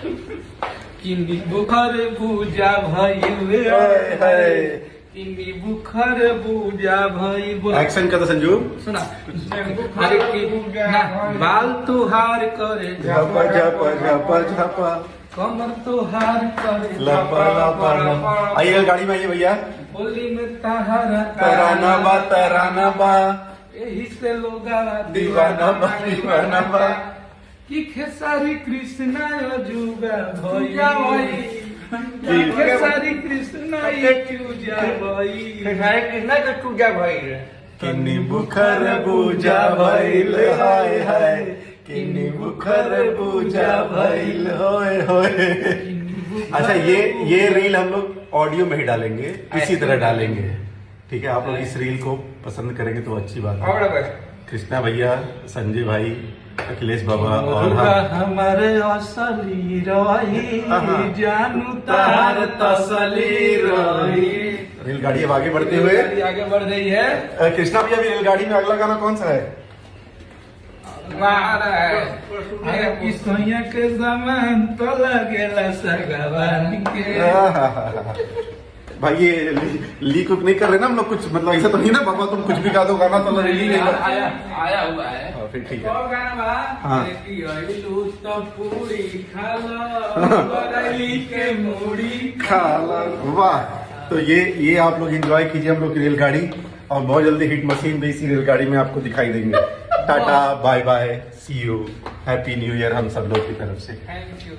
किन्नी बुखार पूजा भइल किन्नी बुखार पूजा भइल। एक्शन का तो संजू सुना अरे की बाल तुहार करे झपा झपा झपा झपा कमर तुहार करे लपा लपा लपा। आइए गाड़ी में आइए भैया। होली में तहारा तराना बा यही से लोग दीवाना बा कि खेसारी कृष्णा अजूबा भैया खेसारी कृष्णा ये चूजा भई खेसारी कृष्णा का चूजा भई किन्नी बुखर पूजा भइल हाय हाय किन्नी बुखर पूजा भइल होए होए। अच्छा ये रील हम लोग ऑडियो में ही डालेंगे, इसी तरह डालेंगे, ठीक है। आप लोग इस रील को पसंद करेंगे तो अच्छी बात है। कृष्णा भैया, संजय भाई, अखिलेश बाबा और हमारे असली रही जानू तार तसली रही। रेलगाड़ी अब आगे बढ़ते हुए आगे बढ़ रही है। कृष्णा भैया भी रेलगाड़ी में अगला गाना कौन सा है? किसोया के जमान तो लगेला सगवानी के। भाई ये लीक उक नहीं कर रहे ना हम लोग कुछ, मतलब ऐसा तो नहीं ना बाबा तुम कुछ भी गा दो गाना तो रिलीज नहीं कर। आया हुआ है फिर ठीक है। और गाना बा हाँ। तो पूरी खाला के मूड़ी खाला। वाह, तो ये आप लोग एंजॉय कीजिए हम लोग की रेलगाड़ी, और बहुत जल्दी हिट मशीन भी इसी रेलगाड़ी में आपको दिखाई देंगे। Ta-ta bye bye, see you, happy new year हम सब लोग की तरफ से। Thank you.